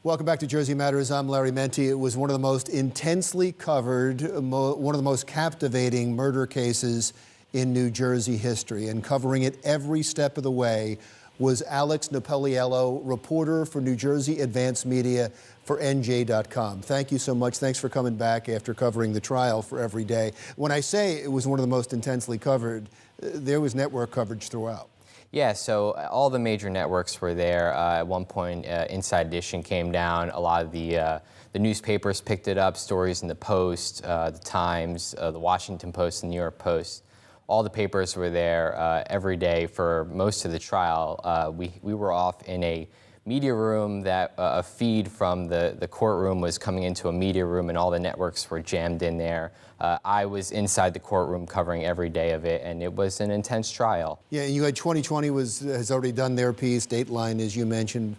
Welcome back to Jersey Matters. I'm Larry Menti. It was one of the most intensely covered, one of the most captivating murder cases in New Jersey history. And covering it every step of the way was Alex Napoliello, reporter for New Jersey Advanced Media for NJ.com. Thank you so much. Thanks for coming back after covering the trial for Every Day. When I say it was one of the most intensely covered, there was network coverage throughout. Yeah, so all the major networks were there. At one point, Inside Edition came down. A lot of the newspapers picked it up, stories in the Post, the Times, the Washington Post, the New York Post. All the papers were there every day for most of the trial. We were off in a media room that a feed from the courtroom was coming into a media room, and all the networks were jammed in there. I was inside the courtroom covering every day of it, and it was an intense trial. Yeah, and you had 2020 has already done their piece. Dateline, as you mentioned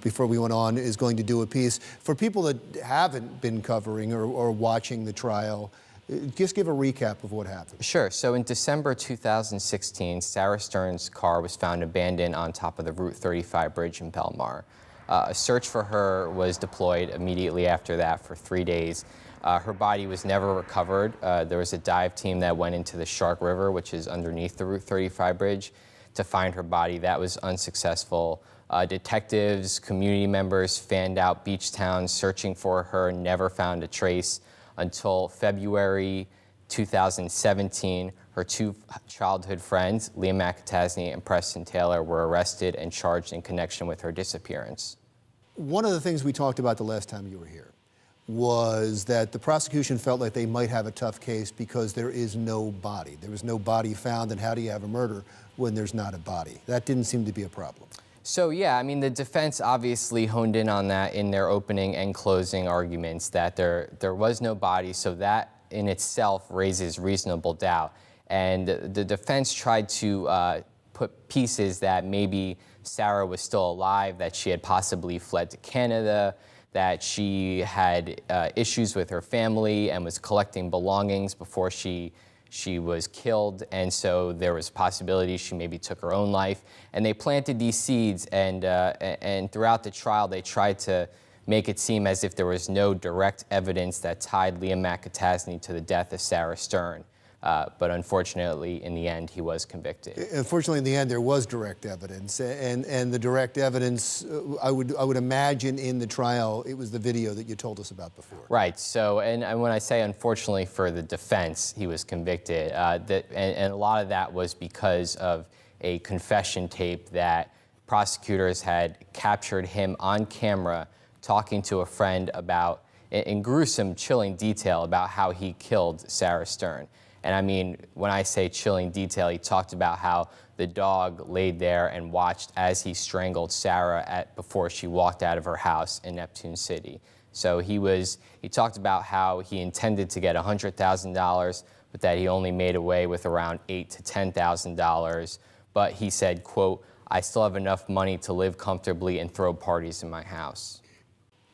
before we went on, is going to do a piece. For people that haven't been covering or watching the trial, just give a recap of what happened. Sure. So in December 2016, Sarah Stern's car was found abandoned on top of the Route 35 bridge in Belmar. A search for her was deployed immediately after that for 3 days. Her body was never recovered. There was a dive team that went into the Shark River, which is underneath the Route 35 bridge, to find her body. That was unsuccessful. Detectives, community members fanned out beach towns searching for her, never found a trace until February 2017. Her two childhood friends, Leah McAtasney and Preston Taylor, were arrested and charged in connection with her disappearance. One of the things we talked about the last time you were here was that the prosecution felt like they might have a tough case because there is no body. There was no body found, and how do you have a murder when there's not a body? That didn't seem to be a problem. So yeah, I mean, the defense obviously honed in on that in their opening and closing arguments, that there was no body, so that in itself raises reasonable doubt. And the defense tried to put pieces that maybe Sarah was still alive, that she had possibly fled to Canada, that she had issues with her family and was collecting belongings before she was killed, and so there was a possibility she maybe took her own life. And they planted these seeds, and throughout the trial they tried to make it seem as if there was no direct evidence that tied Leah McAtasney to the death of Sarah Stern. But unfortunately, in the end, he was convicted. Unfortunately, in the end, there was direct evidence, and the direct evidence, I would imagine in the trial, it was the video that you told us about before. Right. So, and when I say unfortunately for the defense, he was convicted, and a lot of that was because of a confession tape that prosecutors had captured him on camera talking to a friend about, in gruesome, chilling detail, about how he killed Sarah Stern. And I mean, when I say chilling detail, he talked about how the dog laid there and watched as he strangled Sarah before she walked out of her house in Neptune City. So he talked about how he intended to get $100,000, but that he only made away with around $8,000 to $10,000. But he said, quote, "I still have enough money to live comfortably and throw parties in my house."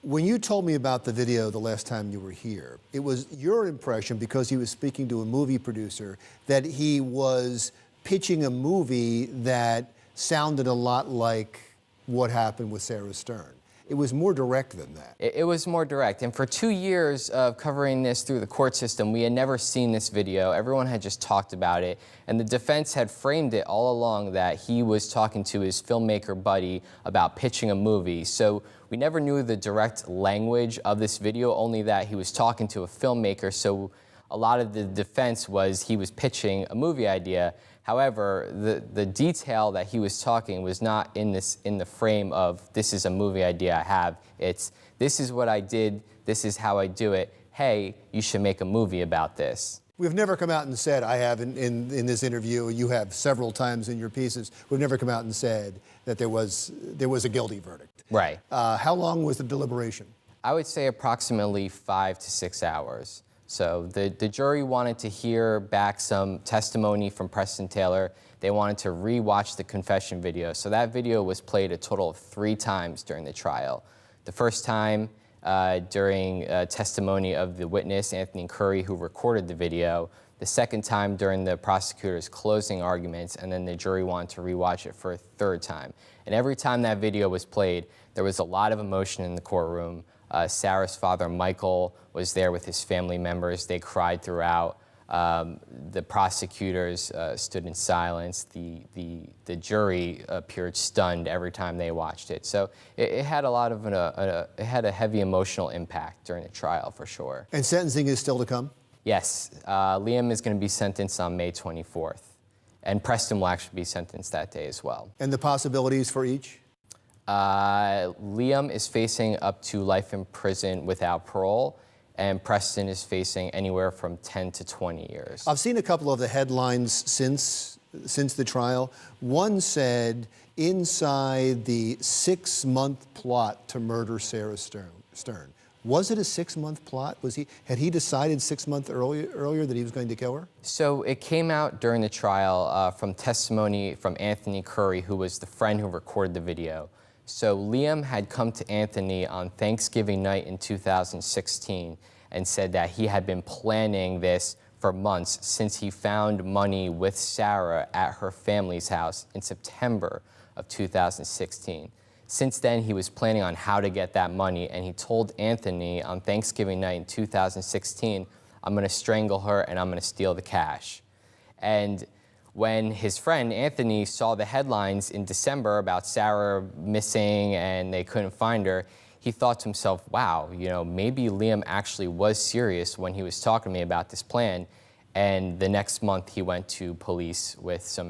When you told me about the video the last time you were here, it was your impression, because he was speaking to a movie producer, that he was pitching a movie that sounded a lot like what happened with Sarah Stern. It was more direct than that. It was more direct. And for 2 years of covering this through the court system, we had never seen this video. Everyone had just talked about it. And the defense had framed it all along that he was talking to his filmmaker buddy about pitching a movie. So we never knew the direct language of this video, only that he was talking to a filmmaker. So a lot of the defense was he was pitching a movie idea. However, the detail that he was talking was not in the frame of, this is a movie idea I have. It's, this is what I did, this is how I do it. Hey, you should make a movie about this. We've never come out and said, I have in this interview, you have several times in your pieces, we've never come out and said that there was a guilty verdict. Right. How long was the deliberation? I would say approximately 5 to 6 hours. So the jury wanted to hear back some testimony from Preston Taylor. They wanted to re-watch the confession video. So that video was played a total of 3 times during the trial. The first time during testimony of the witness, Anthony Curry, who recorded the video. the second time during the prosecutor's closing arguments, and then the jury wanted to rewatch it for a third time. And every time that video was played, there was a lot of emotion in the courtroom. Sarah's father, Michael, was there with his family members. They cried throughout. The prosecutors stood in silence. The jury appeared stunned every time they watched it. So it had a lot of it had a heavy emotional impact during the trial, for sure. And sentencing is still to come? Yes, Liam is going to be sentenced on May 24th, and Preston will actually be sentenced that day as well. And the possibilities for each? Liam is facing up to life in prison without parole, and Preston is facing anywhere from 10 to 20 years. I've seen a couple of the headlines since the trial. One said, inside the 6-month plot to murder Sarah Stern. Was it a 6-month plot? Had he decided 6 months earlier that he was going to kill her? So it came out during the trial from testimony from Anthony Curry, who was the friend who recorded the video. So Liam had come to Anthony on Thanksgiving night in 2016 and said that he had been planning this for months since he found money with Sarah at her family's house in September of 2016. Since then, he was planning on how to get that money, and he told Anthony on Thanksgiving night in 2016, I'm going to strangle her and I'm going to steal the cash. And when his friend Anthony saw the headlines in December about Sarah missing and they couldn't find her, he thought to himself, wow, maybe Liam actually was serious when he was talking to me about this plan. And the next month, he went to police with some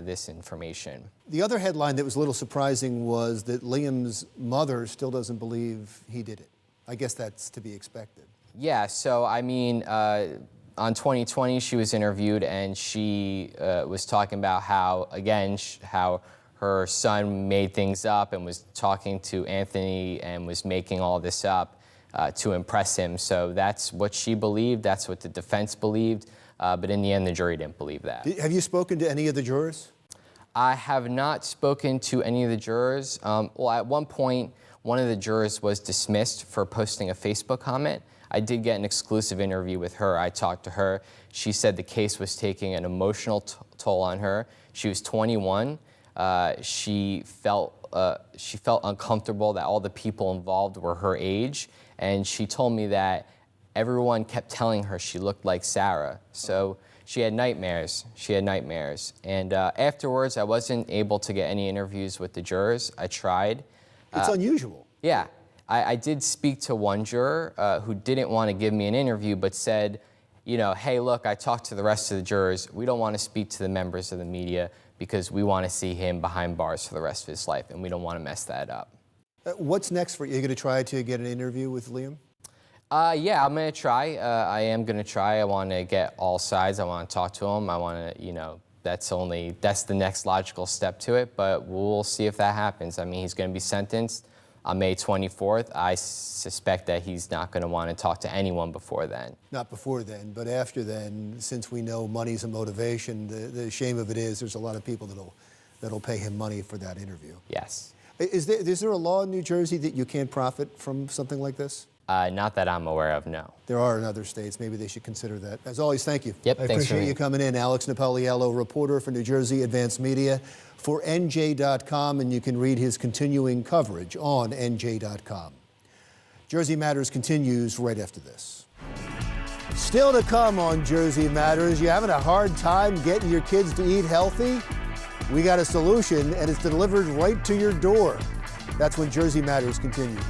this information. The other headline that was a little surprising was that Liam's mother still doesn't believe he did it. I guess that's to be expected. Yeah, so I mean, on 2020, she was interviewed, and she was talking about how, again, how her son made things up and was talking to Anthony and was making all this up to impress him. So that's what she believed, that's what the defense believed, but in the end, the jury didn't believe that. Have you spoken to any of the jurors? I have not spoken to any of the jurors. Well, at one point, one of the jurors was dismissed for posting a Facebook comment. I did get an exclusive interview with her. I talked to her. She said the case was taking an emotional toll on her. She was 21. She felt uncomfortable that all the people involved were her age, and she told me that everyone kept telling her she looked like Sarah. So she had nightmares. And afterwards, I wasn't able to get any interviews with the jurors. I tried. It's unusual. Yeah. I did speak to one juror who didn't want to give me an interview, but said, hey, look, I talked to the rest of the jurors. We don't want to speak to the members of the media because we want to see him behind bars for the rest of his life, and we don't want to mess that up. What's next for you? You're going to try to get an interview with Liam? Yeah, I'm going to try. I am going to try. I want to get all sides. I want to talk to him. I want to, that's the next logical step to it, but we'll see if that happens. I mean, he's going to be sentenced on May 24th. I suspect that he's not going to want to talk to anyone before then. Not before then, but after then, since we know money's a motivation, the shame of it is there's a lot of people that'll pay him money for that interview. Yes. Is there a law in New Jersey that you can't profit from something like this? Not that I'm aware of, no. There are in other states. Maybe they should consider that. As always, thank you. Yep, I appreciate you coming in. Alex Napoliello, reporter for New Jersey Advanced Media for NJ.com, and you can read his continuing coverage on NJ.com. Jersey Matters continues right after this. Still to come on Jersey Matters, you having a hard time getting your kids to eat healthy? We got a solution, and it's delivered right to your door. That's when Jersey Matters continues.